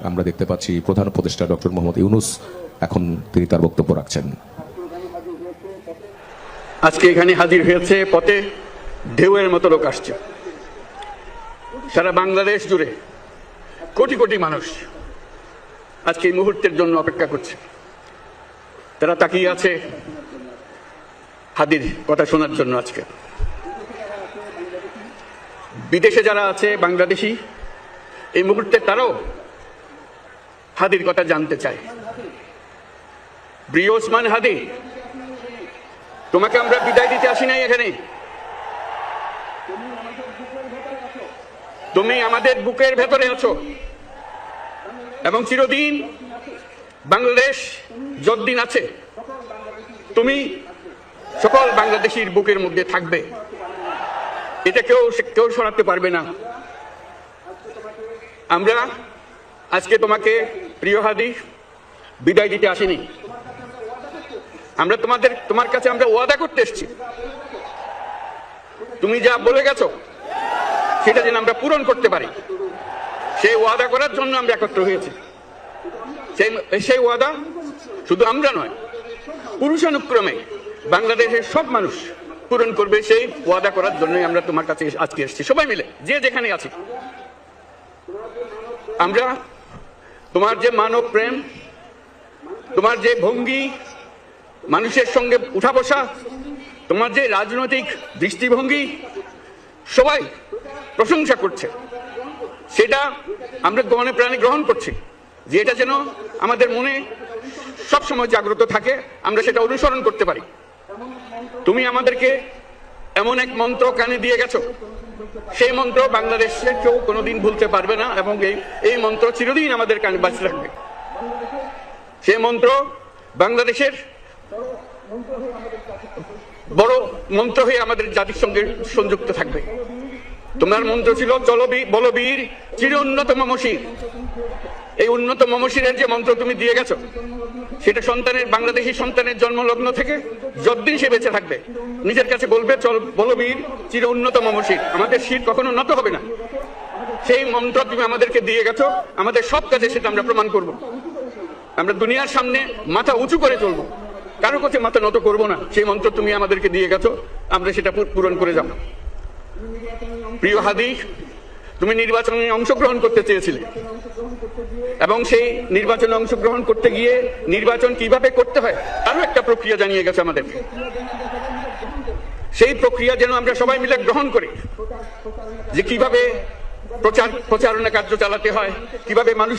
আমরা দেখতে পাচ্ছি প্রধান উপদেষ্টা ডক্টর মোহাম্মদ ইউনূস এখন তিনি তার বক্তব্য রাখছেন। আজকে এখানে হাজির হয়েছে, পথে ঢেউয়ের মতো লোক আসছে। সারা বাংলাদেশ জুড়ে কোটি কোটি মানুষ আজকে এই মুহূর্তের জন্য অপেক্ষা করছে। তারা তাকিয়ে আছে হাদির কথা শোনার জন্য। আজকে বিদেশে যারা আছে বাংলাদেশি, এই মুহূর্তে তারাও হাদির কথা জানতে চায়। প্রিয় ওসমান হাদি, তোমাকে আমরা বিদায় দিতে আসি নাই এখানে। তুমি আমাদের বুকের ভেতরে আছো এবং চিরদিন বাংলাদেশ যতদিন আছে তুমি সকল বাংলাদেশির বুকের মধ্যে থাকবে। এটা কেউ সরাতে পারবে না। আমরা আজকে তোমাকে প্রিয় হাদি বিদায় দিতে আসিনি। আমরা তোমার কাছে আমরা ওয়াদা করতে এসেছি, তুমি যা বলে গেছো সেটা যেন আমরা পূরণ করতে পারি। সেই ওয়াদা করার জন্য আমরা একত্র হয়েছি। সেই ওয়াদা শুধু আমরা নয়, পুরুষানুক্রমে বাংলাদেশের সব মানুষ পূরণ করবে। সেই ওয়াদা করার জন্যই আমরা তোমার কাছে আজকে এসেছি, সবাই মিলে যে যেখানে আছি। আমরা তোমার যে মানব প্রেম, তোমার যে ভঙ্গি, মানুষের সঙ্গে উঠা বসা, তোমার যে রাজনৈতিক দৃষ্টিভঙ্গি, সবাই প্রশংসা করছে। সেটা আমরা মনে প্রাণে গ্রহণ করছি, যে এটা যেন আমাদের মনে সবসময় জাগ্রত থাকে, আমরা সেটা অনুসরণ করতে পারি। তুমি আমাদেরকে এমন এক মন্ত্র কানে দিয়ে গেছো, সেই মন্ত্র বাংলাদেশের কেউ কোনোদিন ভুলতে পারবে না এবং এই মন্ত্র চিরদিন আমাদের কানে বাঁচতে থাকবে। সেই মন্ত্র বাংলাদেশের বড় মন্ত্র হয়ে আমাদের জাতির সঙ্গে সংযুক্ত থাকবে। তোমার মন্ত্র ছিল চলো বলবীর চির উন্নত মমশির। এই উন্নত মমশিরের যে মন্ত্র তুমি দিয়ে গেছো, সেটা বাংলাদেশি সন্তানের জন্মলগ্ন থেকে যতদিন সে বেঁচে থাকবে নিজের কাছে বলবে চল বলবীর চির উন্নত মমশির, আমাদের শির কখনো নত হবে না। সেই মন্ত্র তুমি আমাদেরকে দিয়ে গেছো, আমাদের সব কাজে সেটা আমরা প্রমাণ করব। আমরা দুনিয়ার সামনে মাথা উঁচু করে চলবো, কারো কাছে মাথা নত করবো না। সেই মন্ত্র তুমি আমাদেরকে দিয়ে গেছো, আমরা সেটা পূরণ করে যাব। প্রিয় হাদি, তুমি নির্বাচনে অংশগ্রহণ করতে চেয়েছিলে এবং সেই নির্বাচনে অংশগ্রহণ করতে গিয়ে নির্বাচন কিভাবে করতে হয় আরো একটা প্রক্রিয়া জানিয়ে গেছে আমাদেরকে। সেই প্রক্রিয়া যেন আমরা সবাই মিলে গ্রহণ করি, যে কিভাবে প্রচারণা কার্য চালাতে হয়, কিভাবে মানুষের